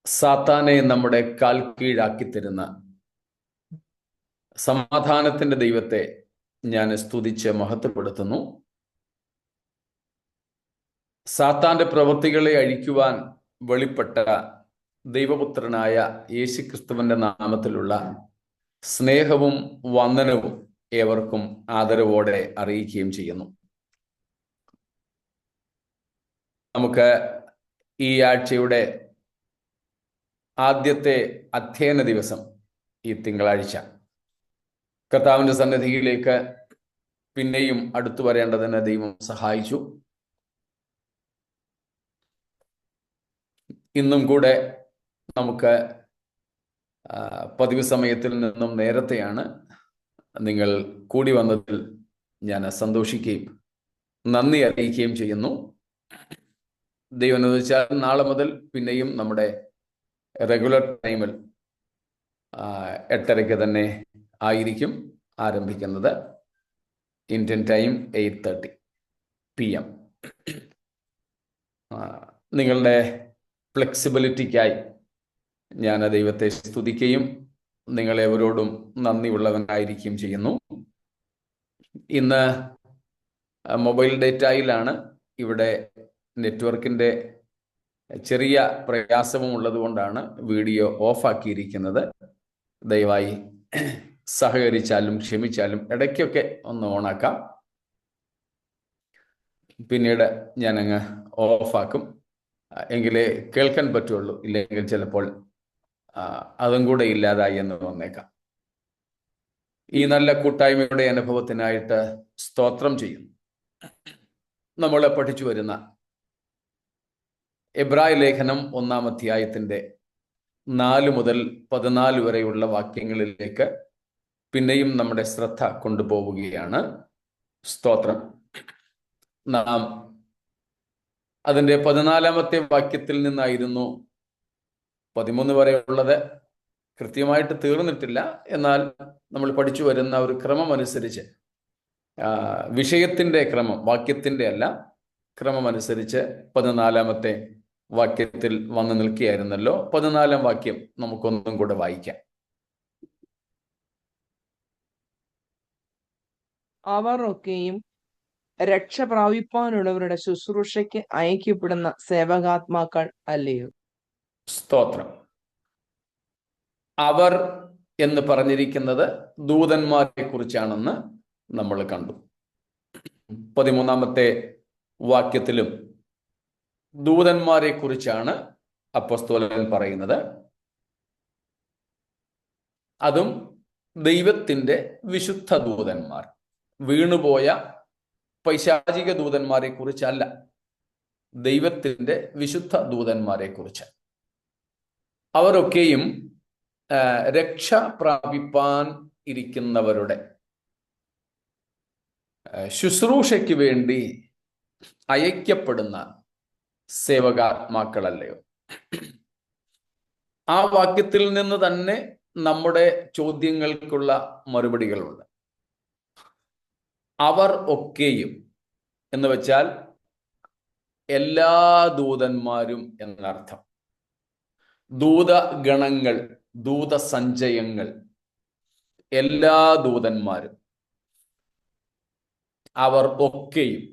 സാത്താനെ നമ്മുടെ കാൽ കീഴാക്കി തരുന്ന സമാധാനത്തിന്റെ ദൈവത്തെ ഞാൻ സ്തുതിച്ച് മഹത്വപ്പെടുത്തുന്നു. സാത്താന്റെ പ്രവൃത്തികളെ അഴിക്കുവാൻ വെളിപ്പെട്ട ദൈവപുത്രനായ യേശുക്രിസ്തുവിന്റെ നാമത്തിലുള്ള സ്നേഹവും വന്ദനവും ഏവർക്കും ആദരവോടെ അറിയിക്കുകയും ചെയ്യുന്നു. നമുക്ക് ഈ ആഴ്ചയുടെ ആദ്യത്തെ അധ്യയന ദിവസം ഈ തിങ്കളാഴ്ച കർത്താവിന്റെ സന്നിധിയിലേക്ക് പിന്നെയും അടുത്തു വരേണ്ടതിന് ദൈവം സഹായിച്ചു. ഇന്നും കൂടെ നമുക്ക് പതിവ് സമയത്തിൽ നിന്നും നേരത്തെയാണ് നിങ്ങൾ കൂടി വന്നതിൽ ഞാൻ സന്തോഷിക്കുകയും നന്ദി അറിയിക്കുകയും ചെയ്യുന്നു. ദൈവം അനുവദിച്ചാൽ നാളെ മുതൽ പിന്നെയും നമ്മുടെ റെഗുലർ ടൈമിൽ 8:30 തന്നെ ആയിരിക്കും ആരംഭിക്കുന്നത്. Indian time 8:30 PM. നിങ്ങളുടെ ഫ്ലെക്സിബിലിറ്റിക്കായി ഞാൻ ദൈവത്തെ സ്തുതിക്കുകയും നിങ്ങളെവരോടും നന്ദിയുള്ളവനായിരിക്കുകയും ചെയ്യുന്നു. ഇന്ന് മൊബൈൽ ഡേറ്റയിലാണ്. ഇവിടെ നെറ്റ്വർക്കിൻ്റെ ചെറിയ പ്രയാസവും ഉള്ളത് കൊണ്ടാണ് വീഡിയോ ഓഫാക്കിയിരിക്കുന്നത്. ദയവായി സഹകരിച്ചാലും ക്ഷമിച്ചാലും ഇടയ്ക്കൊക്കെ ഒന്ന് ഓണാക്കാം. പിന്നീട് ഞാനങ്ങ് ഓഫാക്കും. എങ്കിലേ കേൾക്കാൻ പറ്റുള്ളൂ. ഇല്ലെങ്കിൽ ചിലപ്പോൾ അതും കൂടെ ഇല്ലാതായി എന്ന് വന്നേക്കാം. ഈ നല്ല കൂട്ടായ്മയുടെ അനുഭവത്തിനായിട്ട് സ്തോത്രം ചെയ്യുന്നു. നമ്മൾ പഠിച്ചു വരുന്ന എബ്രായ ലേഖനം 1-ാം അധ്യായത്തിന്റെ 4 മുതൽ 14 വരെയുള്ള വാക്യങ്ങളിലേക്ക് പിന്നെയും നമ്മുടെ ശ്രദ്ധ കൊണ്ടുപോവുകയാണ്. സ്തോത്രം. നാം അതിൻ്റെ 14-ാമത്തെ വാക്യത്തിൽ നിന്നായിരുന്നു 13 വരെയുള്ളത്. കൃത്യമായിട്ട് തീർന്നിട്ടില്ല. എന്നാൽ നമ്മൾ പഠിച്ചു വരുന്ന ഒരു ക്രമം അനുസരിച്ച്, വിഷയത്തിന്റെ ക്രമം, വാക്യത്തിന്റെ അല്ല, ക്രമം അനുസരിച്ച് 14-ാമത്തെ വാക്യത്തിൽ വന്നു നിൽക്കുകയായിരുന്നല്ലോ. 14-ാം വാക്യം നമുക്കൊന്നും കൂടെ വായിക്കാം. അവർ ഒക്കെയും രക്ഷ പ്രാപിപ്പാനുള്ളവരുടെ ശുശ്രൂഷയ്ക്ക് അയക്കപ്പെടുന്ന സേവകാത്മാക്കൾ അല്ലയോ? സ്തോത്രം. അവർ എന്ന് പറഞ്ഞിരിക്കുന്നത് ദൂതന്മാരെ കുറിച്ചാണെന്ന് നമ്മൾ കണ്ടു. 13-ാമത്തെ വാക്യത്തിലും ദൂതന്മാരെ കുറിച്ചാണ് അപ്പോസ്തലൻ പറയുന്നത്. അതും ദൈവത്തിന്റെ വിശുദ്ധ ദൂതന്മാർ, വീണുപോയ പൈശാചിക ദൂതന്മാരെ കുറിച്ചല്ല, ദൈവത്തിന്റെ വിശുദ്ധ ദൂതന്മാരെ കുറിച്ച്. അവരൊക്കെയും രക്ഷ പ്രാപിപ്പാൻ ഇരിക്കുന്നവരുടെ ശുശ്രൂഷയ്ക്ക് വേണ്ടി അയക്കപ്പെടുന്ന സേവകാത്മാക്കളല്ലയോ? ആ വാക്യത്തിൽ നിന്ന് തന്നെ നമ്മുടെ ചോദ്യങ്ങൾക്കുള്ള മറുപടികളുണ്ട്. അവർ ഒക്കെയും എന്ന് വെച്ചാൽ എല്ലാ ദൂതന്മാരും എന്നർത്ഥം. ദൂതഗണങ്ങൾ, ദൂതസഞ്ചയങ്ങൾ, എല്ലാ ദൂതന്മാരും, അവർ ഒക്കെയും.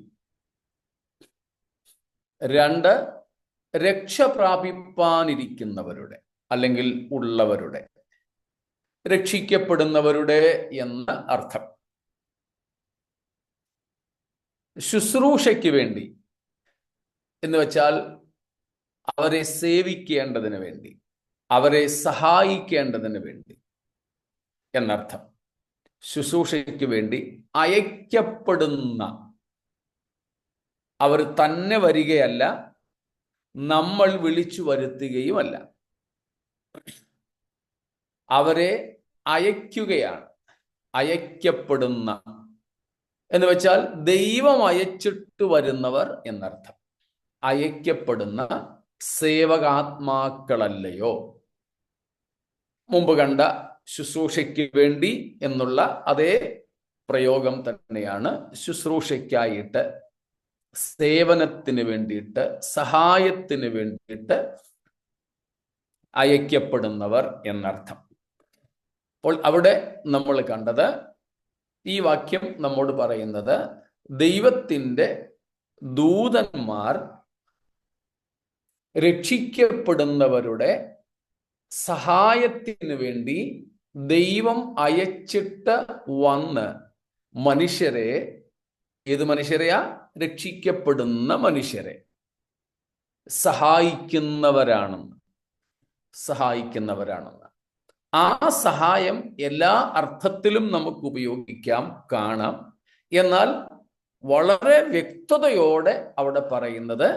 2, രക്ഷ പ്രാപിപ്പാനിരിക്കുന്നവരുടെ അല്ലെങ്കിൽ ഉള്ളവരുടെ, രക്ഷിക്കപ്പെടുന്നവരുടെ എന്ന അർത്ഥം. ശുശ്രൂഷയ്ക്ക് വേണ്ടി എന്ന് വെച്ചാൽ അവരെ സേവിക്കേണ്ടതിന് വേണ്ടി, അവരെ സഹായിക്കേണ്ടതിന് വേണ്ടി എന്നർത്ഥം. ശുശ്രൂഷയ്ക്ക് വേണ്ടി അയക്കപ്പെടുന്ന, അവർ തന്നെ വരികയല്ല, നമ്മൾ വിളിച്ചു വരുത്തുകയുമല്ല, അവരെ അയക്കുകയാണ്. അയക്കപ്പെടുന്ന എന്ന് വെച്ചാൽ ദൈവം അയച്ചിട്ട് വരുന്നവർ എന്നർത്ഥം. അയക്കപ്പെടുന്ന സേവകാത്മാക്കളല്ലയോ? മുമ്പ് കണ്ട ശുശ്രൂഷയ്ക്ക് വേണ്ടി എന്നുള്ള അതേ പ്രയോഗം തന്നെയാണ് ശുശ്രൂഷയ്ക്കായിട്ട്, സേവനത്തിന് വേണ്ടിയിട്ട്, സഹായത്തിന് വേണ്ടിയിട്ട് അയക്കപ്പെടുന്നവർ എന്നർത്ഥം. അപ്പോൾ അവിടെ നമ്മൾ കണ്ടത്, ഈ വാക്യം നമ്മോട് പറയുന്നത് ദൈവത്തിൻ്റെ ദൂതന്മാർ രക്ഷിക്കപ്പെടുന്നവരുടെ സഹായത്തിന് വേണ്ടി ദൈവം അയച്ചിട്ട് വന്ന് മനുഷ്യരെ, ഏത് മനുഷ്യരെയാ? രക്ഷിക്കപ്പെടുന്ന മനുഷ്യരെ സഹായിക്കുന്നവരാണെന്ന്. ആ സഹായം എല്ലാ അർത്ഥത്തിലും നമുക്ക് ഉപയോഗിക്കാം, കാണാം. എന്നാൽ വളരെ വ്യക്തതയോടെ അവിടെ പറയുന്നത്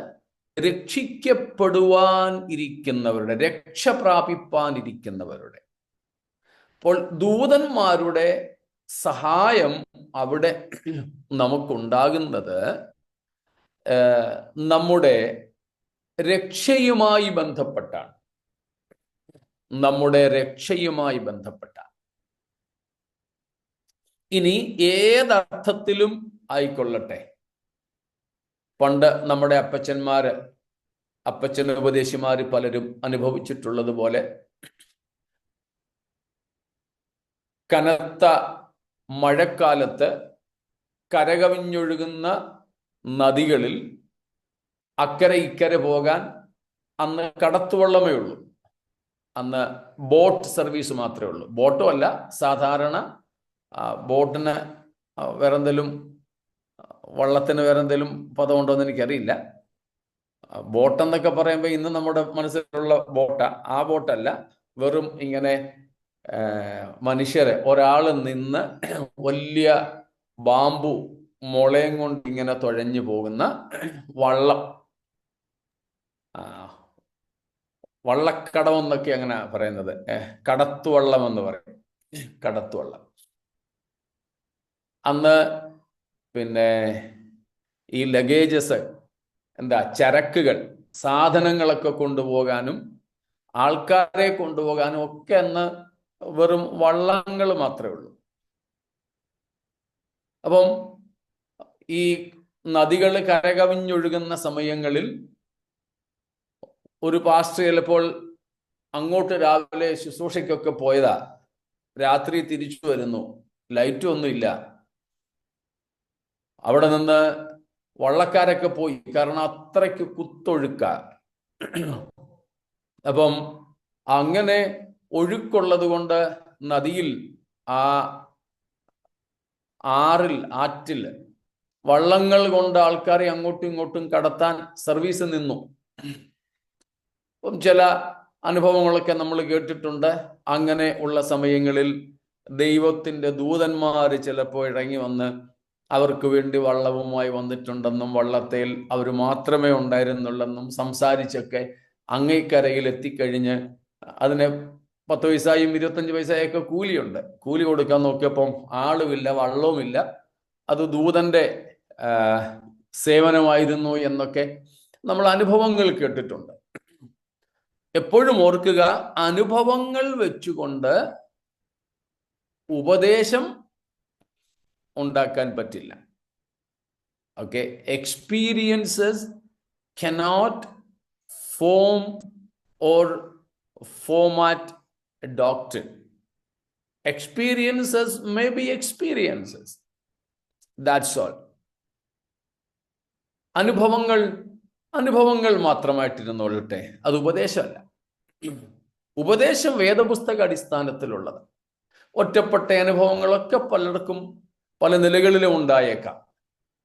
രക്ഷിക്കപ്പെടുവാൻ ഇരിക്കുന്നവരുടെ, രക്ഷ പ്രാപിപ്പാൻ ഇരിക്കുന്നവരുടെ. അപ്പോൾ ദൂതന്മാരുടെ സഹായം അവിടെ നമുക്കുണ്ടാകുന്നത് നമ്മുടെ രക്ഷയുമായി ബന്ധപ്പെട്ടാണ്. ഇനി ഏതർത്ഥത്തിലും ആയിക്കൊള്ളട്ടെ. പണ്ട് നമ്മുടെ അപ്പച്ചനുപദേശിമാര് പലരും അനുഭവിച്ചിട്ടുള്ളതുപോലെ, കനത്ത മഴക്കാലത്ത് കരകവിഞ്ഞൊഴുകുന്ന നദികളിൽ അക്കരെ ഇക്കരെ പോകാൻ അന്ന് കടത്തുവള്ളമേ ഉള്ളൂ. അന്ന് ബോട്ട് സർവീസ് മാത്രമേ ഉള്ളൂ. ബോട്ടും അല്ല, സാധാരണ ബോട്ടിന് വേറെന്തെങ്കിലും, വള്ളത്തിന് വേറെന്തെങ്കിലും പദമുണ്ടോയെന്ന് എനിക്കറിയില്ല. ബോട്ടെന്നൊക്കെ പറയുമ്പോൾ ഇന്ന് നമ്മുടെ മനസ്സിലുള്ള ബോട്ടാ. ആ ബോട്ടല്ല, വെറും ഇങ്ങനെ മനുഷ്യരെ, ഒരാൾ നിന്ന് വലിയ ബാമ്പു മുളയും കൊണ്ട് ഇങ്ങനെ തുഴഞ്ഞു പോകുന്ന വള്ളം, വള്ളക്കടം എന്നൊക്കെ അങ്ങനെ പറയുന്നത്, കടത്തുവള്ളം എന്ന് പറയും. കടത്തുവള്ളം. അന്ന് പിന്നെ ഈ ലഗേജസ്, ചരക്കുകൾ, സാധനങ്ങളൊക്കെ കൊണ്ടുപോകാനും ആൾക്കാരെ കൊണ്ടുപോകാനും ഒക്കെ അന്ന് വെറും വള്ളങ്ങൾ മാത്രമേ ഉള്ളൂ. അപ്പം ഈ നദികൾ കരകവിഞ്ഞൊഴുകുന്ന സമയങ്ങളിൽ ഒരു പാസ്റ്റർ ചിലപ്പോൾ അങ്ങോട്ട് രാവിലെ ശുശ്രൂഷയ്ക്കൊക്കെ പോയതാ, രാത്രി തിരിച്ചു വരുന്നു, ലൈറ്റും ഒന്നുമില്ല. അവിടെ നിന്ന് വള്ളക്കാരൊക്കെ പോയി, കാരണം അത്രയ്ക്ക് കുത്തൊഴുക്ക. അപ്പം അങ്ങനെ ഒഴുക്കുള്ളത് കൊണ്ട് നദിയിൽ, ആറ്റിൽ വള്ളങ്ങൾ കൊണ്ട് ആൾക്കാരെ അങ്ങോട്ടും ഇങ്ങോട്ടും കടത്താൻ സർവീസ് നിന്നു. ചില അനുഭവങ്ങളൊക്കെ നമ്മൾ കേട്ടിട്ടുണ്ട്. അങ്ങനെ ഉള്ള സമയങ്ങളിൽ ദൈവത്തിൻ്റെ ദൂതന്മാർ ചിലപ്പോൾ ഇറങ്ങി വന്ന് അവർക്ക് വേണ്ടി വള്ളവുമായി വന്നിട്ടുണ്ടെന്നും വള്ളത്തേൽ അവർ മാത്രമേ ഉണ്ടായിരുന്നുള്ളെന്നും സംസാരിച്ചൊക്കെ അങ്ങേക്കരയിൽ എത്തിക്കഴിഞ്ഞ് അതിന് 10 പൈസയും 25 പൈസയൊക്കെ കൂലിയുണ്ട്. കൂലി കൊടുക്കാൻ നോക്കിയപ്പം ആളുമില്ല, വള്ളവുമില്ല. അത് ദൂതന്റെ സേവനമായിരുന്നു എന്നൊക്കെ നമ്മൾ അനുഭവങ്ങൾ കേട്ടിട്ടുണ്ട്. എപ്പോഴും ഓർക്കുക, അനുഭവങ്ങൾ വെച്ചുകൊണ്ട് ഉപദേശം ഉണ്ടാക്കാൻ പറ്റില്ല. Okay, experiences cannot form or format a doctrine. Experiences may be experiences. That's all. അനുഭവങ്ങൾ മാത്രമായിട്ടിരുന്നോളട്ടെ, അത് ഉപദേശമല്ല. ഉപദേശം വേദപുസ്തക അടിസ്ഥാനത്തിലുള്ളത്. ഒറ്റപ്പെട്ട അനുഭവങ്ങളൊക്കെ പലർക്കും പല നിലകളിലും ഉണ്ടായേക്കാം.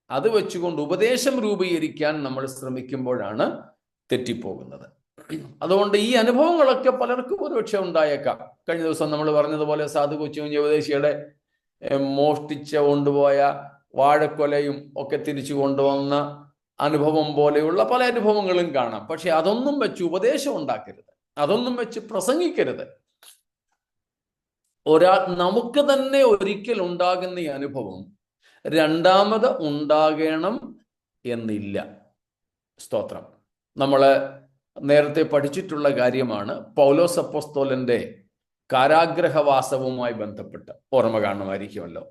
അത് വെച്ചുകൊണ്ട് ഉപദേശം രൂപീകരിക്കാൻ നമ്മൾ ശ്രമിക്കുമ്പോഴാണ് തെറ്റിപ്പോകുന്നത്. അതുകൊണ്ട് ഈ അനുഭവങ്ങളൊക്കെ പലർക്കും ഒരുപക്ഷെ ഉണ്ടായേക്കാം. കഴിഞ്ഞ ദിവസം നമ്മൾ പറഞ്ഞതുപോലെ സാധു കൊച്ചുകുഞ്ഞ് ഉപദേശിയുടെ മോഷ്ടിച്ച കൊണ്ടുപോയ വാഴക്കൊലയും ഒക്കെ തിരിച്ചു കൊണ്ടുവന്ന അനുഭവം പോലെയുള്ള പല അനുഭവങ്ങളും കാണാം. പക്ഷെ അതൊന്നും വെച്ച് ഉപദേശം ഉണ്ടാക്കരുത്, അതൊന്നും വെച്ച് പ്രസംഗിക്കരുത്. നമുക്ക് തന്നെ ഒരിക്കൽ ഉണ്ടാകുന്ന ഈ അനുഭവം രണ്ടാമത് ഉണ്ടാകണം എന്നില്ല. സ്തോത്രം. നമ്മൾ നേരത്തെ പഠിച്ചിട്ടുള്ള കാര്യമാണ്. പൗലോസ് അപ്പോസ്തലന്റെ കാരാഗ്രഹവാസവുമായി ബന്ധപ്പെട്ട് ഓർമ്മ കാണുമായിരിക്കുമല്ലോ.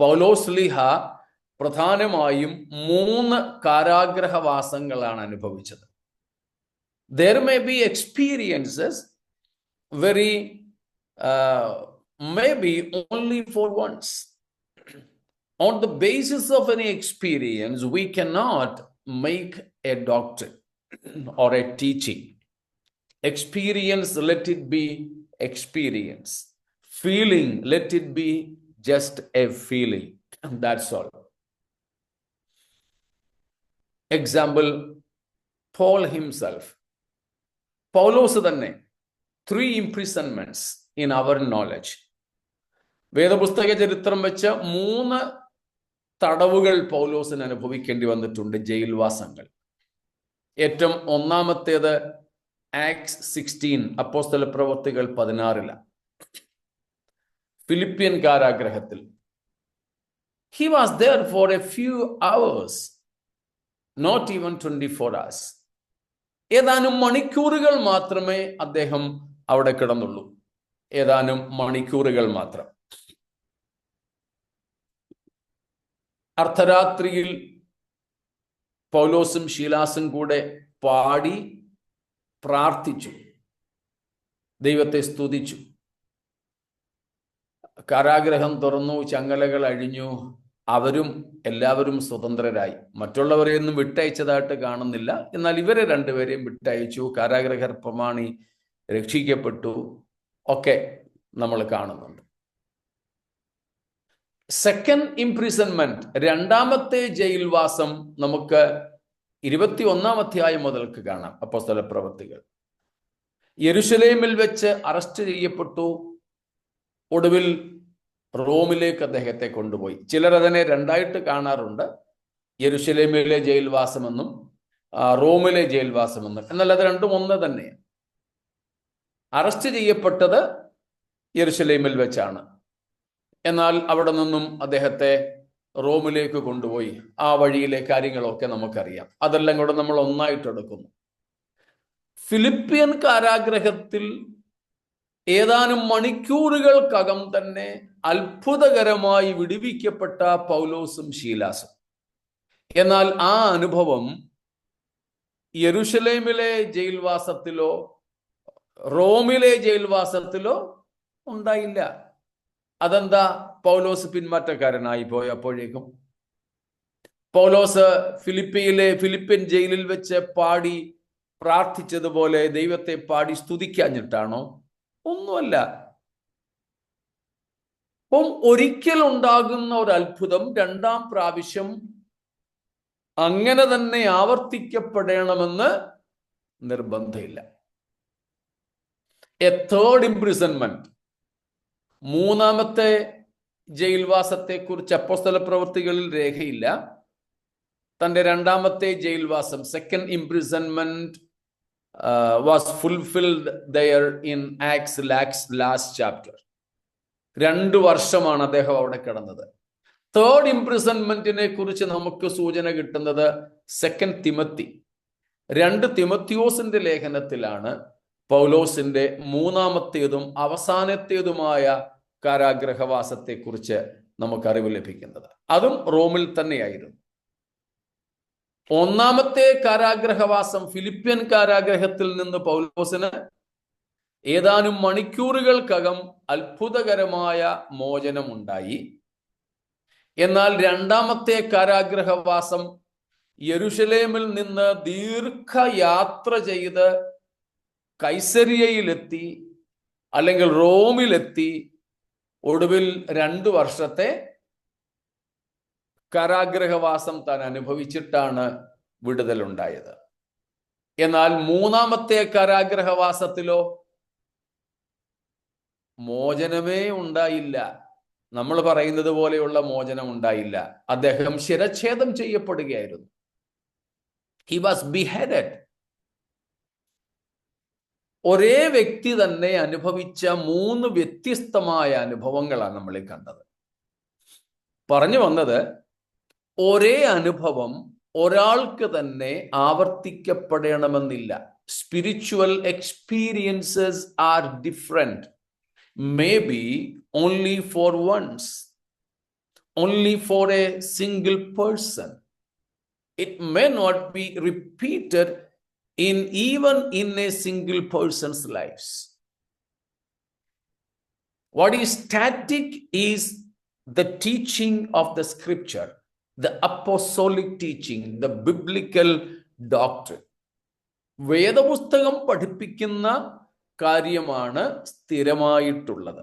പൗലോസ് ശ്ലീഹ പ്രധാനമായും 3 കാരാഗ്രഹവാസങ്ങളാണ് അനുഭവിച്ചത്. There may be experiences maybe only for once. On the basis of any experience, we cannot make a doctrine or a teaching. Experience, let it be experience. Feeling, let it be just a feeling. That's all. Example, Paul himself. പൗലോസ് തന്നെ 3 imprisonments in our knowledge. വേദപുസ്തക ചരിത്രം വെച്ച് 3 തടവുകൾ പൗലോസിന് അനുഭവിക്കേണ്ടി വന്നിട്ടുണ്ട്, ജയിൽവാസങ്ങൾ. ഏറ്റവും ഒന്നാമത്തേത് acts 16, അപ്പോസ്തല പ്രവൃത്തികൾ 16 ഫിലിപ്പിയൻ കാരാഗ്രഹത്തിൽ. He was there for a few hours, not even 24 hours. ഏതാനും മണിക്കൂറുകൾ മാത്രമേ അദ്ദേഹം അവിടെ കിടന്നുള്ളൂ. ഏതാനും മണിക്കൂറുകൾ മാത്രം. അർദ്ധരാത്രിയിൽ പൗലോസും ശീലാസും കൂടെ പാടി പ്രാർത്ഥിച്ചു, ദൈവത്തെ സ്തുതിച്ചു. കാരാഗ്രഹം തുറന്നു, ചങ്ങലകൾ അഴിഞ്ഞു, എല്ലാവരും സ്വതന്ത്രരായി. മറ്റുള്ളവരെയൊന്നും വിട്ടയച്ചതായിട്ട് കാണുന്നില്ല. എന്നാൽ ഇവരെ രണ്ടുപേരെയും വിട്ടയച്ചു. കാരാഗ്രഹ പ്രമാണി രക്ഷിക്കപ്പെട്ടു. ഒക്കെ നമ്മൾ കാണുന്നുണ്ട്. സെക്കൻഡ് ഇംപ്രിസൺമെന്റ്, രണ്ടാമത്തെ ജയിൽവാസം നമുക്ക് 21-ാം അധ്യായം മുതൽക്ക് കാണാം. അപ്പോസ്തല പ്രവൃത്തികൾ. യെരുശലേമിൽ വെച്ച് അറസ്റ്റ് ചെയ്യപ്പെട്ടു. ഒടുവിൽ റോമിലേക്ക് അദ്ദേഹത്തെ കൊണ്ടുപോയി. ചിലർ അതിനെ രണ്ടായിട്ട് കാണാറുണ്ട്, യെരുശലേമിലെ ജയിൽവാസമെന്നും റോമിലെ ജയിൽവാസമെന്നും. എന്നാൽ അത് രണ്ടും ഒന്ന് തന്നെയാണ്. അറസ്റ്റ് ചെയ്യപ്പെട്ടത് യെരുശലേമിൽ വെച്ചാണ്. എന്നാൽ അവിടെ നിന്നും അദ്ദേഹത്തെ റോമിലേക്ക് കൊണ്ടുപോയി. ആ വഴിയിലെ കാര്യങ്ങളൊക്കെ നമുക്കറിയാം. അതെല്ലാം കൂടെ നമ്മൾ ഒന്നായിട്ടെടുക്കുന്നു. ഫിലിപ്പിയൻ കാരാഗ്രഹത്തിൽ ഏതാനും മണിക്കൂറുകൾക്കകം തന്നെ അത്ഭുതകരമായി വിടുവിക്കപ്പെട്ട പൗലോസും ശീലാസും. എന്നാൽ ആ അനുഭവം യെരുശലേമിലെ ജയിൽവാസത്തിലോ റോമിലെ ജയിൽവാസത്തിലോ ഉണ്ടായില്ല. അതെന്താ? പൗലോസ് പിന്മാറ്റക്കാരനായി പോയപ്പോഴേക്കും. പൗലോസ് ഫിലിപ്പിയൻ ജയിലിൽ വെച്ച് പാടി പ്രാർത്ഥിച്ചതുപോലെ ദൈവത്തെ പാടി സ്തുതിക്കാഞ്ഞിട്ടാണോ? ഒന്നുമല്ല. അപ്പം ഒരിക്കൽ ഉണ്ടാകുന്ന ഒരു അത്ഭുതം രണ്ടാം പ്രാവശ്യം അങ്ങനെ തന്നെ ആവർത്തിക്കപ്പെടണമെന്ന് നിർബന്ധമില്ല. എ തേർഡ് ഇംപ്രിസൺമെന്റ്, മൂന്നാമത്തെ ജയിൽവാസത്തെ കുറിച്ച് അപ്പോസ്തല പ്രവൃത്തികളിൽ രേഖയില്ല. തന്റെ രണ്ടാമത്തെ ജയിൽവാസം, second imprisonment was fulfilled there in Acts last chapter. 2 വർഷമാണ് അദ്ദേഹം അവിടെ കിടന്നത്. തേർഡ് ഇംപ്രിസൺമെന്റിനെ കുറിച്ച് നമുക്ക് സൂചന കിട്ടുന്നത് 2 തിമത്തി 2 തിമത്തിയോസിന്റെ ലേഖനത്തിലാണ് പൗലോസിന്റെ മൂന്നാമത്തേതും അവസാനത്തേതുമായ കാരാഗ്രഹവാസത്തെ കുറിച്ച് നമുക്ക് അറിവ് ലഭിക്കുന്നത്. അതും റോമിൽ തന്നെയായിരുന്നു. ഒന്നാമത്തെ കാരാഗ്രഹവാസം ഫിലിപ്പിയൻ കാരാഗ്രഹത്തിൽ നിന്ന് പൗലോസിന് ഏതാനും മണിക്കൂറുകൾക്കകം അത്ഭുതകരമായ മോചനമുണ്ടായി. എന്നാൽ രണ്ടാമത്തെ കാരാഗ്രഹവാസം യെരുശലേമിൽ നിന്ന് ദീർഘയാത്ര ചെയ്ത് കൈസരിയയിലെത്തി, അല്ലെങ്കിൽ റോമിലെത്തി, ഒടുവിൽ 2 വർഷത്തെ കാരാഗ്രഹവാസം താൻ അനുഭവിച്ചിട്ടാണ് വിടുതലുണ്ടായത്. എന്നാൽ മൂന്നാമത്തെ കാരാഗ്രഹവാസത്തിലോ മോചനമേ ഉണ്ടായില്ല. നമ്മൾ പറയുന്നത് പോലെയുള്ള മോചനം ഉണ്ടായില്ല. അദ്ദേഹം ശിരച്ഛേദം ചെയ്യപ്പെടുകയായിരുന്നു. He was ബിഹെഡഡ്. ഒരേ വ്യക്തി തന്നെ അനുഭവിച്ച 3 വ്യത്യസ്തമായ അനുഭവങ്ങളാണ് നമ്മൾ കണ്ടത്. പറഞ്ഞു വന്നത്, ഒരേ അനുഭവം ഒരാൾക്ക് തന്നെ ആവർത്തിക്കപ്പെടണമെന്നില്ല. Spiritual experiences are different. May be only for once, only for a single person. It may not be repeated even in a single person's lives. What is static is the teaching of the scripture, the apostolic teaching, the biblical doctrine. വേദപുസ്തകം പഠിപ്പിക്കുന്ന കാര്യമാണ് സ്ഥിരമായിട്ടുള്ളത്.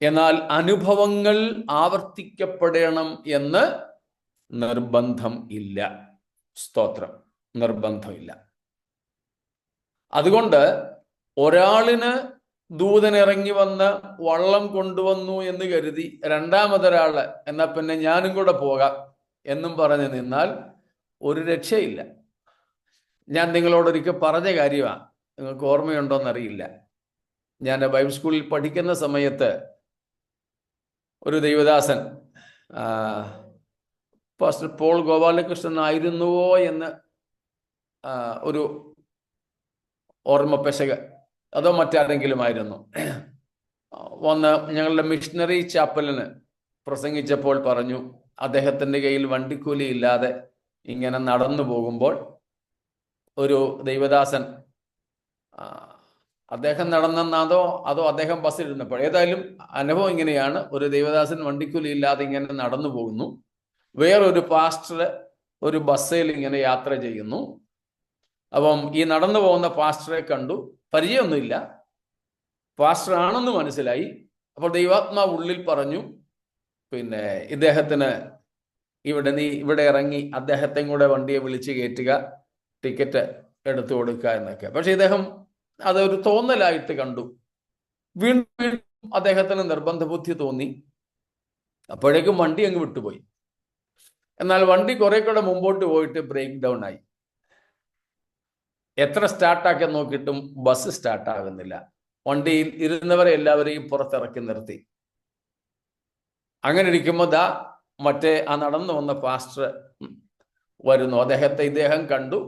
എന്നാൽ അനുഭവങ്ങൾ ആവർത്തിക്കപ്പെടണം എന്ന് നിർബന്ധം ഇല്ല. സ്തോത്രം, നിർബന്ധമില്ല. അതുകൊണ്ട് ഒരാളിന് ദൂതൻ ഇറങ്ങി വന്ന് വള്ളം കൊണ്ടുവന്നു എന്ന് കരുതി രണ്ടാമതൊരാള് എന്നാ പിന്നെ ഞാനും കൂടെ പോകാം എന്നും പറഞ്ഞു നിന്നാൽ ഒരു രക്ഷയില്ല. ഞാൻ നിങ്ങളോടൊരിക്കൽ പറഞ്ഞ കാര്യമാണ്, നിങ്ങൾക്ക് ഓർമ്മയുണ്ടോയെന്നറിയില്ല. ഞാൻ ബൈബിൾ സ്കൂളിൽ പഠിക്കുന്ന സമയത്ത് ഒരു ദൈവദാസൻ, പാസ്റ്റർ പോൾ ഗോപാലകൃഷ്ണൻ ആയിരുന്നുവോ എന്ന് ഒരു ഓർമ്മ പെശക, അതോ മറ്റാരെങ്കിലും ആയിരുന്നു, വന്ന് ഞങ്ങളുടെ മിഷണറി ചാപ്പലിന് പ്രസംഗിച്ചപ്പോൾ പറഞ്ഞു, അദ്ദേഹത്തിൻ്റെ കയ്യിൽ വണ്ടിക്കൂലി ഇല്ലാതെ ഇങ്ങനെ നടന്നു പോകുമ്പോൾ ഒരു ദൈവദാസൻ, അദ്ദേഹം നടന്നെന്നാതോ അതോ അദ്ദേഹം ബസ്സിലിരുന്നപ്പോൾ, ഏതായാലും അനുഭവം ഇങ്ങനെയാണ്, ഒരു ദൈവദാസൻ വണ്ടിക്കൂലി ഇല്ലാതെ ഇങ്ങനെ നടന്നു പോകുന്നു, വേറൊരു പാസ്റ്റർ ഒരു ബസ്സിൽ ഇങ്ങനെ യാത്ര ചെയ്യുന്നു. അപ്പം ഈ നടന്നു പോകുന്ന പാസ്റ്ററെ കണ്ടു, പരിചയമൊന്നുമില്ല, പാസ്റ്റർ ആണെന്ന് മനസ്സിലായി. അപ്പോൾ ദൈവാത്മാവ് ഉള്ളിൽ പറഞ്ഞു, പിന്നെ ഇദ്ദേഹത്തിന് നീ ഇവിടെ ഇറങ്ങി അദ്ദേഹത്തെ കൂടെ വണ്ടിയെ വിളിച്ച് കയറ്റുക, ടിക്കറ്റ് എടുത്തു കൊടുക്കുക എന്നൊക്കെ. പക്ഷെ ഇദ്ദേഹം അതൊരു തോന്നലായിട്ട് കണ്ടു. വീണ്ടും അദ്ദേഹത്തിന് നിർബന്ധ ബുദ്ധി തോന്നി. അപ്പോഴേക്കും വണ്ടി അങ്ങ് വിട്ടുപോയി. എന്നാൽ വണ്ടി കുറെ കൂടെ മുമ്പോട്ട് പോയിട്ട് ബ്രേക്ക് ഡൗൺ ആയി. എത്ര സ്റ്റാർട്ടാക്കി നോക്കിയിട്ടും ബസ് സ്റ്റാർട്ടാകുന്നില്ല. വണ്ടിയിൽ ഇരുന്നവരെ എല്ലാവരെയും പുറത്തിറക്കി നിർത്തി. അങ്ങനെ ഇരിക്കുമ്പോൾ മറ്റേ ആ നടന്നു വന്ന പാസ്റ്റർ വരുന്നു. ഇദ്ദേഹം കണ്ടു.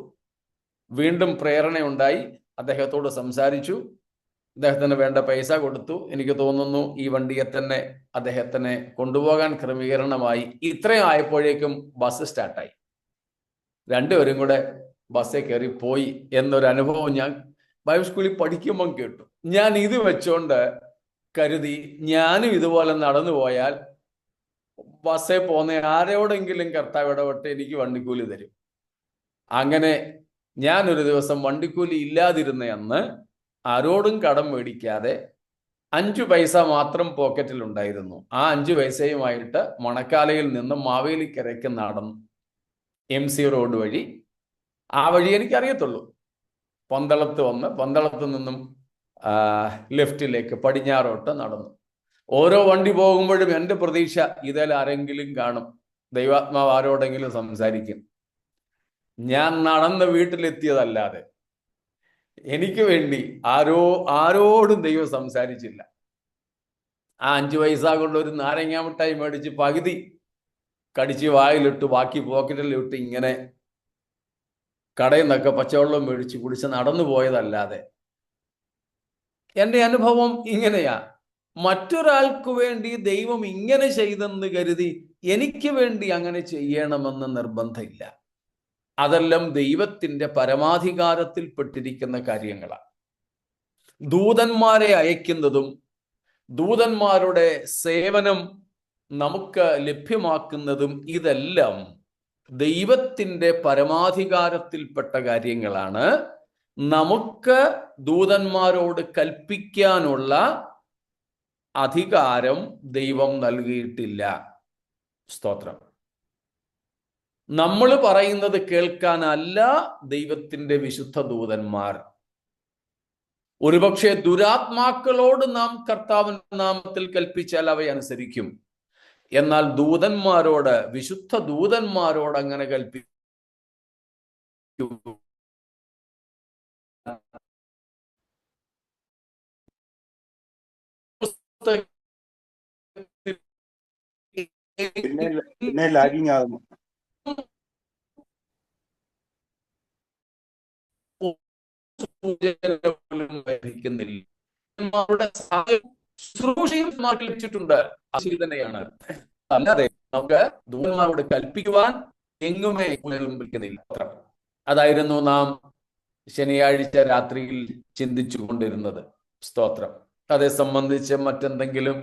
വീണ്ടും പ്രേരണയുണ്ടായി. അദ്ദേഹത്തോട് സംസാരിച്ചു. അദ്ദേഹത്തിന് വേണ്ട പൈസ കൊടുത്തു. എനിക്ക് തോന്നുന്നു ഈ വണ്ടിയെ തന്നെ അദ്ദേഹത്തിനെ കൊണ്ടുപോകാൻ ക്രമീകരണമായി. ഇത്രയും ആയപ്പോഴേക്കും ബസ് സ്റ്റാർട്ടായി. രണ്ടുപേരും കൂടെ ബസ്സിൽ കയറി പോയി എന്നൊരു അനുഭവം ഞാൻ ബൈബിൾ സ്കൂളിൽ പഠിക്കുമ്പം കേട്ടു. ഞാൻ ഇത് വെച്ചോണ്ട് കരുതി ഞാനും ഇതുപോലെ നടന്നു പോയാൽ ബസ്സിൽ പോകുന്ന ആരോടെങ്കിലും കർത്താവ് ഇടപെട്ട് എനിക്ക് വണ്ടിക്കൂലി തരും. അങ്ങനെ ഞാനൊരു ദിവസം വണ്ടിക്കൂലി ഇല്ലാതിരുന്ന അന്ന് ആരോടും കടം മേടിക്കാതെ 5 പൈസ മാത്രം പോക്കറ്റിൽ ഉണ്ടായിരുന്നു. ആ 5 പൈസയുമായിട്ട് മണക്കാലയിൽ നിന്ന് മാവേലിക്കരയ്ക്ക് നടന്നു. MC റോഡ് വഴി. ആ വഴി എനിക്കറിയത്തുള്ളൂ. പന്തളത്ത് വന്ന് പന്തളത്ത് നിന്നും ലെഫ്റ്റിലേക്ക് പടിഞ്ഞാറോട്ട് നടന്നു. ഓരോ വണ്ടി പോകുമ്പോഴും എൻ്റെ പ്രതീക്ഷ ഇതിൽ ആരെങ്കിലും കാണും, ദൈവാത്മാവ് ആരോടെങ്കിലും സംസാരിക്കും. ഞാൻ നടന്ന് വീട്ടിലെത്തിയതല്ലാതെ എനിക്ക് വേണ്ടി ആരോടും ദൈവം സംസാരിച്ചില്ല. ആ 5 പൈസ കൊണ്ട് ഒരു നാരങ്ങാ മിഠായി മേടിച്ച് പകുതി കടിച്ച് വായിലിട്ട് ബാക്കി പോക്കറ്റിലിട്ട് ഇങ്ങനെ കടയിൽ നിന്നൊക്കെ പച്ചവെള്ളം മേടിച്ച് കുടിച്ച് നടന്നു പോയതല്ലാതെ എൻ്റെ അനുഭവം ഇങ്ങനെയാ. മറ്റൊരാൾക്ക് വേണ്ടി ദൈവം ഇങ്ങനെ ചെയ്തെന്ന് കരുതി എനിക്ക് വേണ്ടി അങ്ങനെ ചെയ്യണമെന്ന് നിർബന്ധമില്ല. അതെല്ലാം ദൈവത്തിൻ്റെ പരമാധികാരത്തിൽപ്പെട്ടിരിക്കുന്ന കാര്യങ്ങളാണ്. ദൂതന്മാരെ അയക്കുന്നതും ദൂതന്മാരുടെ സേവനം നമുക്ക് ലഭ്യമാക്കുന്നതും ഇതെല്ലാം ദൈവത്തിൻ്റെ പരമാധികാരത്തിൽപ്പെട്ട കാര്യങ്ങളാണ്. നമുക്ക് ദൂതന്മാരോട് കൽപ്പിക്കാനുള്ള അധികാരം ദൈവം നൽകിയിട്ടില്ല. സ്തോത്രം. നമ്മൾ പറയുന്നത് കേൾക്കാനല്ല ദൈവത്തിൻ്റെ വിശുദ്ധ ദൂതന്മാർ. ഒരുപക്ഷെ ദുരാത്മാക്കളോട് നാം കർത്താവിന്റെ നാമത്തിൽ കൽപ്പിച്ചാൽ അവയനുസരിക്കും. എന്നാൽ ദൂതന്മാരോട്, വിശുദ്ധ ദൂതന്മാരോട് അങ്ങനെ കൽപ്പിക്കും പിന്നെ ലാഗിങ് ആകുന്നു. ലഭിച്ചിട്ടുണ്ട്. അതിൽ തന്നെയാണ്. അല്ലാതെ നമുക്ക് ദൂതന്മാരോട് കൽപ്പിക്കുവാൻ എങ്ങുമേ ഉപയോഗിക്കുന്നില്ല. അതായിരുന്നു നാം ശനിയാഴ്ച രാത്രിയിൽ ചിന്തിച്ചു കൊണ്ടിരുന്നത്. സ്തോത്രം. അതേ സംബന്ധിച്ച് മറ്റെന്തെങ്കിലും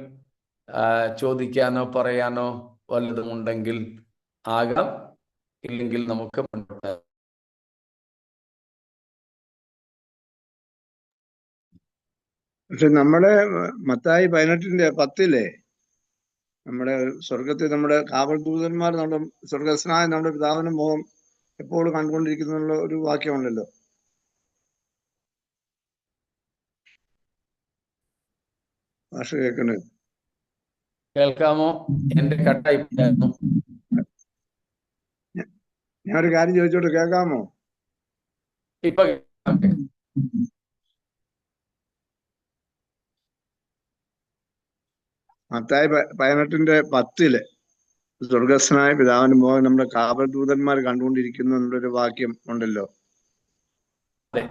ചോദിക്കാനോ പറയാനോ വല്ലതും ഉണ്ടെങ്കിൽ ആകാം, ഇല്ലെങ്കിൽ നമുക്ക് മുന്നോട്ട്. പക്ഷെ നമ്മുടെ മത്തായി 18:10 നമ്മുടെ സ്വർഗത്തിൽ നമ്മുടെ കാവൽ ദൂതന്മാർ നമ്മുടെ സ്വർഗസ്നായ നമ്മുടെ പിതാവിന്റെ മുഖം എപ്പോഴും കണ്ടുകൊണ്ടിരിക്കുന്നുള്ള ഒരു വാക്യമുണ്ടല്ലോ. ഭാഷ കേൾക്കണേ? കേൾക്കാമോ? എന്റെ കട്ടായി പോയായിരുന്നു. ഞാനൊരു കാര്യം ചോദിച്ചോട്ട് കേൾക്കാമോ? ഇപ്പൊ കേൾക്കാം. മത്തായി 18:10 സ്വർഗസ്നായ പിതാവിന്റെ മുഖം നമ്മുടെ കാവൽ ദൂതന്മാർ കണ്ടുകൊണ്ടിരിക്കുന്നു എന്നുള്ളൊരു വാക്യം ഉണ്ടല്ലോ. അതെ.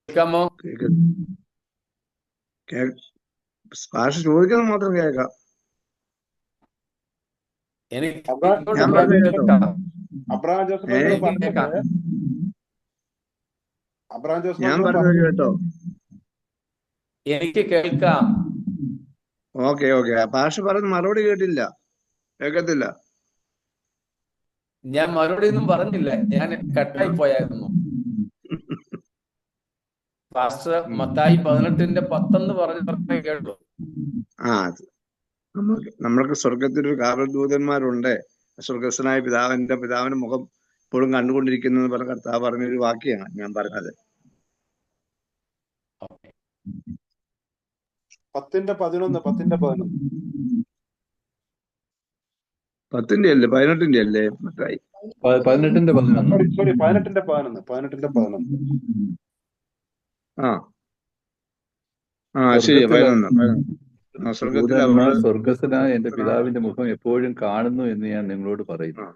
കേൾക്കാമോ? ഭാഷ ചോദിക്കുന്നത് മാത്രം കേൾക്കാം. എനിക്ക് ഞാൻ പറഞ്ഞ കേട്ടോ? അബ്രഹാം ജോസഫ് ഞാൻ പറഞ്ഞത് കേട്ടോ? എനിക്ക് കേൾക്കാം. ഓക്കെ. ഭാഷ പറഞ്ഞ് മറുപടി കേട്ടില്ല, കേൾക്കത്തില്ല. ഞാൻ മറുപടി ഒന്നും പറഞ്ഞില്ല, ഞാൻ കട്ടായി പോയായിരുന്നു. പാസ്റ്റർ മത്തായി 18:10 പറഞ്ഞ കേട്ടു. നമ്മൾക്ക് സ്വർഗത്തിലൊരു കാവൽ ദൂതന്മാരുണ്ട്. സ്വർഗസ്വനായ പിതാവിന്റെ മുഖം ഇപ്പോഴും കണ്ടുകൊണ്ടിരിക്കുന്നു പറഞ്ഞ കർത്താവ് പറഞ്ഞൊരു വാക്യാണ് ഞാൻ പറഞ്ഞത്. 10:11 10ന്റെ അല്ലേ 18ന്റെ അല്ലേ മത്തായി? 18:11 ശരി 11. ദൂതന്മാർ സ്വർഗസ്ഥനായ എന്റെ പിതാവിന്റെ മുഖം എപ്പോഴും കാണുന്നു എന്ന് ഞാൻ നിങ്ങളോട് പറയുന്നു.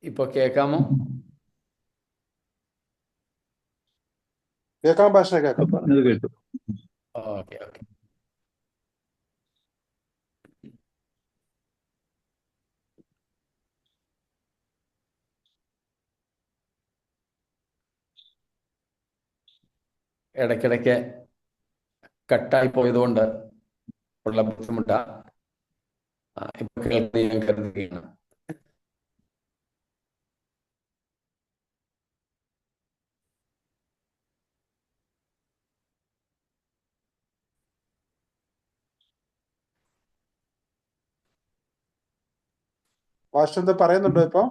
ഇപ്പൊ കേൾക്കാമോ? കേൾക്കാം ഭാഷ, കേൾക്കാം. പറഞ്ഞത് കേട്ടു. ഓക്കെ. ഇടയ്ക്കിടയ്ക്ക് കട്ടായി പോയതുകൊണ്ട് ഉള്ള ബുദ്ധിമുട്ടാ. ഇപ്പൊ കേൾക്കാൻ ഞാൻ കരുതുകയാണ്. ഭാഷ എന്താ പറയുന്നുണ്ടോ ഇപ്പൊ?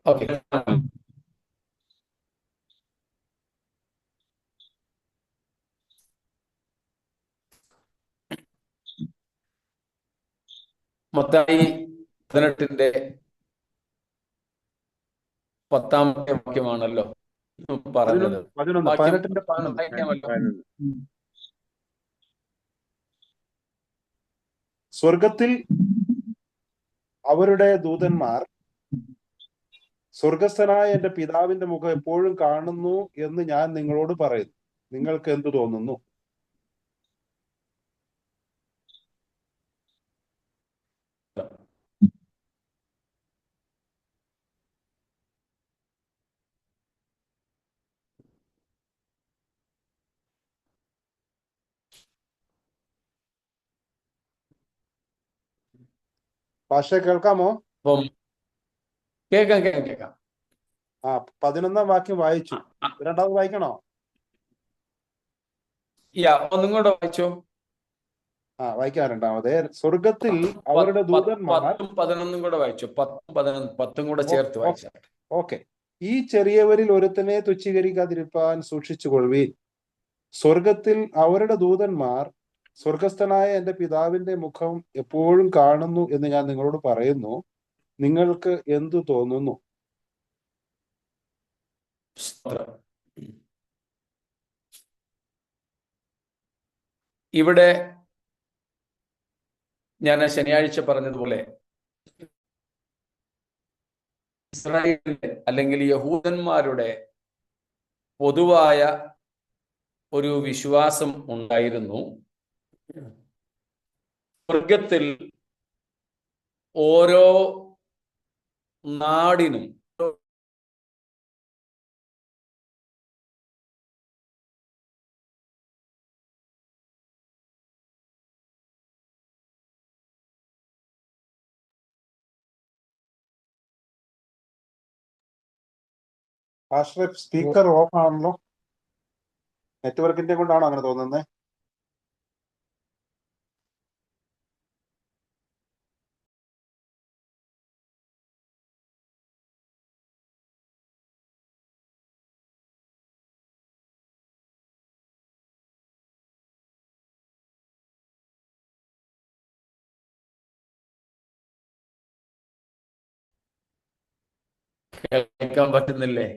ഓക്കെ. മത്തായി 18:10 വാക്യമാണല്ലോ പറഞ്ഞത്. 18:11 സ്വർഗത്തിൽ അവരുടെ ദൂതന്മാർ സ്വർഗസ്ഥനായ എന്റെ പിതാവിന്റെ മുഖം എപ്പോഴും കാണുന്നു എന്ന് ഞാൻ നിങ്ങളോട് പറയുന്നു. നിങ്ങൾക്ക് എന്തു തോന്നുന്നു? ഭാഷ കേൾക്കാമോ? കേൾക്കാം. 11 വാക്യം വായിച്ചു. രണ്ടാമത് വായിക്കണോ? ഒന്നും കൂടെ വായിച്ചോ. വായിക്കാം. രണ്ടാമത് സ്വർഗത്തിൽ അവരുടെ ദൂതന്മാർ 10-11 കൂടെ വായിച്ചു. 10 കൂടെ ചേർത്ത് വായിച്ചു. ഓക്കെ. ഈ ചെറിയവരിൽ ഒരുത്തനെ തുച്ഛീകരിക്കാതിരിപ്പാൻ സൂക്ഷിച്ചുകൊള്ളുവീൻ. സ്വർഗത്തിൽ അവരുടെ ദൂതന്മാർ സ്വർഗസ്ഥനായ എന്റെ പിതാവിന്റെ മുഖം എപ്പോഴും കാണുന്നു എന്ന് ഞാൻ നിങ്ങളോട് പറയുന്നു. നിങ്ങൾക്ക് എന്തു തോന്നുന്നു? ഇവിടെ ഞാൻ ശനിയാഴ്ച പറഞ്ഞതുപോലെ ഇസ്രായേലിന്റെ അല്ലെങ്കിൽ യഹൂദന്മാരുടെ പൊതുവായ ഒരു വിശ്വാസം ഉണ്ടായിരുന്നു. സ്വർഗത്തിൽ ഓരോ നാടിനും പാസ്റ്ററെ സ്പീക്കർ ഓഫ് ആണല്ലോ. നെറ്റ്വർക്കിന്റെ കൊണ്ടാണോ അങ്ങനെ തോന്നുന്നത്? കേൾക്കാൻ പറ്റുന്നില്ലേ?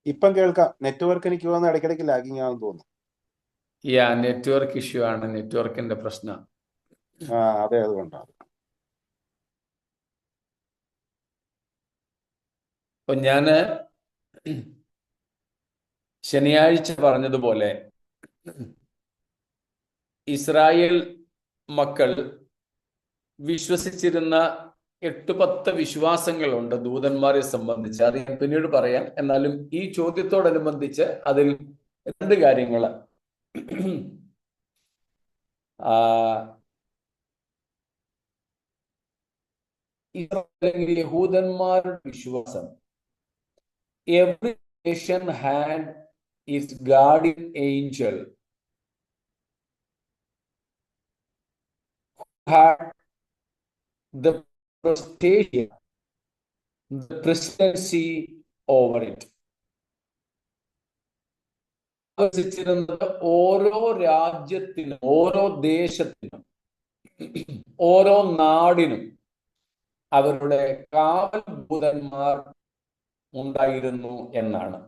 ഇപ്പം കേൾക്കാം. നെറ്റ്വർക്ക് എനിക്ക് തോന്നുന്നു ഇടയ്ക്കിടയ്ക്ക് ലാഗിങ് ആണെന്ന് തോന്നുന്നു. നെറ്റ്വർക്ക് ഇഷ്യൂ ആണ്, നെറ്റ്വർക്കിന്റെ പ്രശ്നം. അതെ, അതുകൊണ്ടാണ്. അപ്പൊ ഞാന് ശനിയാഴ്ച പറഞ്ഞതുപോലെ ഇസ്രായേൽ മക്കൾ വിശ്വസിച്ചിരുന്ന 8-10 വിശ്വാസങ്ങളുണ്ട് ദൂതന്മാരെ സംബന്ധിച്ച്. അത് ഞാൻ പിന്നീട് പറയാം. എന്നാലും ഈ ചോദ്യത്തോടനുബന്ധിച്ച് അതിൽ 2 കാര്യങ്ങൾ. അല്ലെങ്കിൽ യഹൂദന്മാരുടെ വിശ്വാസം, every nation had it's guardian Angel had the presidency over it. വസിച്ചിരുന്നത് ഓരോ രാജ്യത്തിനും, ഓരോ ദേശത്തിനും, ഓരോ നാടിനും അവരുടെ കാവൽ ദൂതന്മാർ ഉണ്ടായിരുന്നു എന്നാണ്.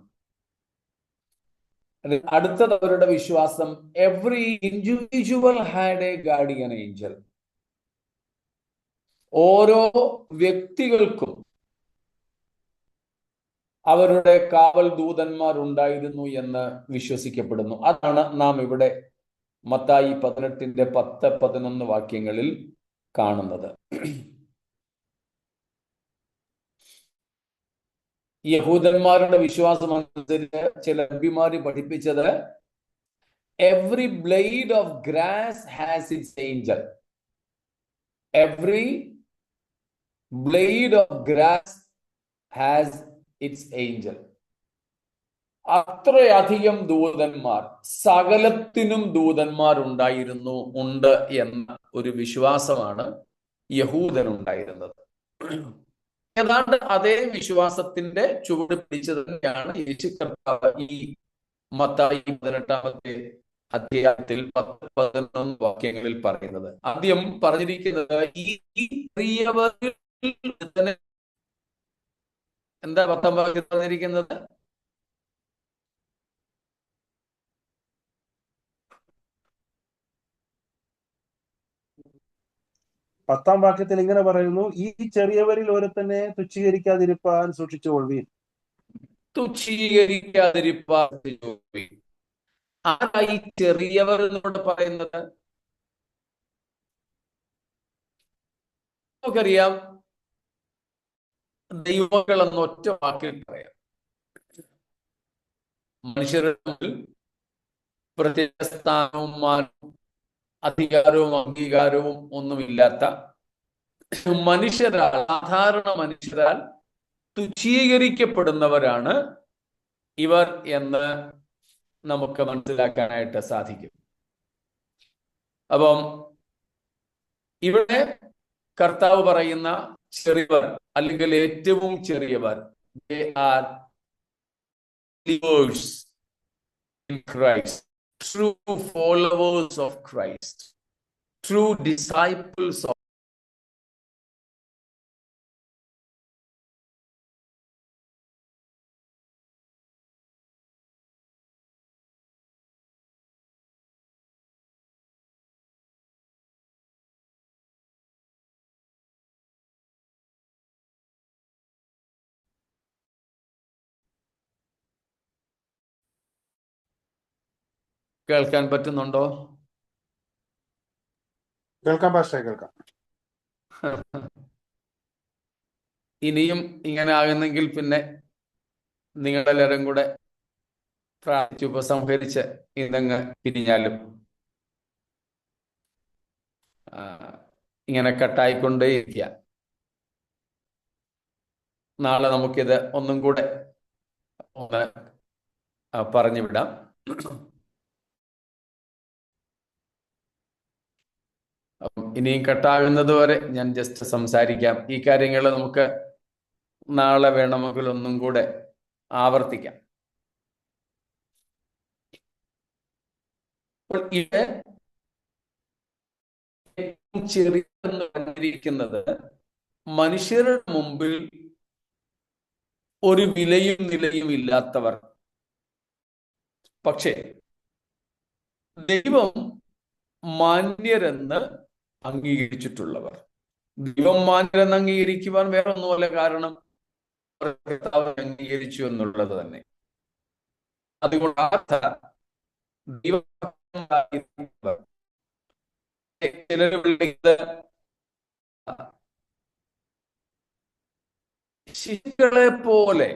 അടുത്തത് അവരുടെ വിശ്വാസം, every individual had A guardian Angel. ഓരോ വ്യക്തികൾക്കും അവരുടെ കാവൽ ദൂതന്മാർ ഉണ്ടായിരുന്നു എന്ന് വിശ്വസിക്കപ്പെടുന്നു. അതാണ് നാം ഇവിടെ മത്തായി 18-10-11 വാക്യങ്ങളിൽ കാണുന്നത്. യഹൂദന്മാരുടെ വിശ്വാസം അനുസരിച്ച് ചില നബിമാര് പഠിപ്പിച്ചത്, every blade of grass has it's Angel. Every blade of grass has it's Angel. അത്രയധികം ദൂതന്മാർ, സകലത്തിനും ദൂതന്മാർ ഉണ്ട് എന്ന ഒരു വിശ്വാസമാണ് യഹൂദനുണ്ടായിരുന്നത്. ഏതാണ്ട് അതേ വിശ്വാസത്തിന്റെ ചുവട് പിടിച്ചു തന്നെയാണ് യേശു കർത്താവ് ഈ മത്തായി 18-ാമത്തെ അധ്യായത്തിൽ 10-11 വാക്യങ്ങളിൽ പറയുന്നത്. ആദ്യം പറഞ്ഞിരിക്കുന്നത്, ഈ ചെറിയവരിൽ എന്താ 10-ാം വാക്യത്തിൽ പറഞ്ഞിരിക്കുന്നത്? പത്താം വാക്യത്തിൽ ഇങ്ങനെ പറയുന്നു, ഈ ചെറിയവരിൽ ഒരുത്തനെ തുച്ഛീകരിക്കാതിരിപ്പാൻ സൂക്ഷിച്ചുകൊള്ളുവീൻ. തുച്ഛീകരിക്കാതിരിപ്പാൻ. ആരായി ചെറിയവർ എന്നോട് പറയുന്നത്? നമുക്കറിയാം, ദൈവമക്കൾ എന്ന ഒറ്റ വാക്കിൽ പറയാം. മനുഷ്യരുടെ മുമ്പിൽ പ്രത്യേക സ്ഥാനവും മാനവും അധികാരവും അംഗീകാരവും ഒന്നുമില്ലാത്ത മനുഷ്യരാൽ, സാധാരണ മനുഷ്യരാൽ തുച്ഛീകരിക്കപ്പെടുന്നവരാണ് ഇവർ എന്ന് നമുക്ക് മനസ്സിലാക്കാനായിട്ട് സാധിക്കും. അപ്പം ഇവിടെ കർത്താവ് പറയുന്ന ചെറിയവർ അല്ലെങ്കിൽ ഏറ്റവും ചെറിയവർ, they are believers in Christ, true followers of Christ, true disciples of കേൾക്കാൻ പറ്റുന്നുണ്ടോ? കേൾക്കാം പാസ്റ്ററെ, കേൾക്കാം. ഇനിയും ഇങ്ങനെ ആകുന്നെങ്കിൽ പിന്നെ നിങ്ങളെല്ലാവരും കൂടെ പ്രാർത്ഥിച്ച് ഉപസംഹരിച്ച് ഇതങ്ങ് പിരിഞ്ഞാലും. ഇങ്ങനെ കട്ടായിക്കൊണ്ടേയിരിക്കുക. നാളെ നമുക്കിത് ഒന്നും കൂടെ ഒന്ന് പറഞ്ഞു വിടാം. ഇനിയും കട്ടാകുന്നത് വരെ ഞാൻ ജസ്റ്റ് സംസാരിക്കാം. ഈ കാര്യങ്ങൾ നമുക്ക് നാളെ വേണമെങ്കിൽ ഒന്നും കൂടെ ആവർത്തിക്കാം. അപ്പോൾ ഇത് ഏറ്റവും ചെറിയെന്ന് പറഞ്ഞിരിക്കുന്നത് മനുഷ്യരുടെ മുമ്പിൽ ഒരു വിലയും നിലയും ഇല്ലാത്തവർ, പക്ഷേ ദൈവം മാന്യരെന്ന് അംഗീകരിച്ചിട്ടുള്ളവർ. ദൈവം മാന്യരെന്ന് അംഗീകരിക്കുവാൻ വേറെ ഒന്നുമല്ല, കാരണം അംഗീകരിച്ചു എന്നുള്ളത് തന്നെ. അതുകൊണ്ട് ദൈവ ശിശുക്കളെ പോലെ,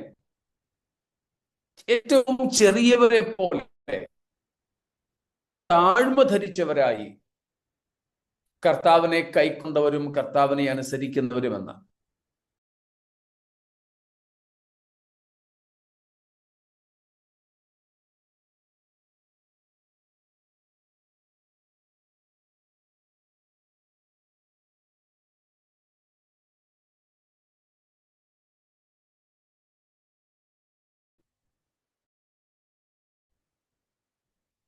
ഏറ്റവും ചെറിയവരെ പോലെ താഴ്മ ധരിച്ചവരായി കർത്താവിനെ കൈക്കൊണ്ടവരും കർത്താവിനെ അനുസരിക്കുന്നവരുമെന്ന്.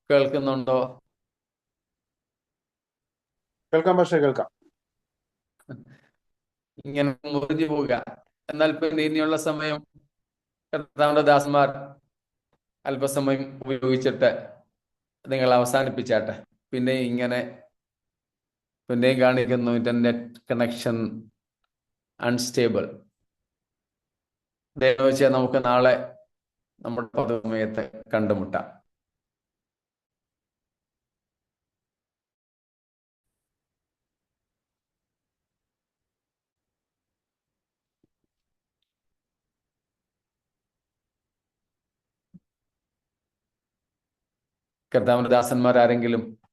കേൾക്കുന്നുണ്ടോ? കേൾക്കാം പാസ്റ്ററെ, കേൾക്കാം. ഇങ്ങനെ മുറിഞ്ഞു പോവുക. എന്നാൽ പിന്നെ ഇനിയുള്ള സമയം കർത്താവിന്റെ ദാസന്മാർ അല്പസമയം ഉപയോഗിച്ചിട്ട് നിങ്ങൾ അവസാനിപ്പിച്ചാട്ടെ. പിന്നെ ഇങ്ങനെ പിന്നെയും കാണിക്കുന്നു ഇന്റർനെറ്റ് കണക്ഷൻ അൺസ്റ്റേബിൾ. ദയവ് വെച്ചാൽ നമുക്ക് നാളെ നമ്മുടെ പൊതുസമയത്ത് കണ്ടുമുട്ടാം. കർത്താവിന്റെ ദാസന്മാർ ആരെങ്കിലും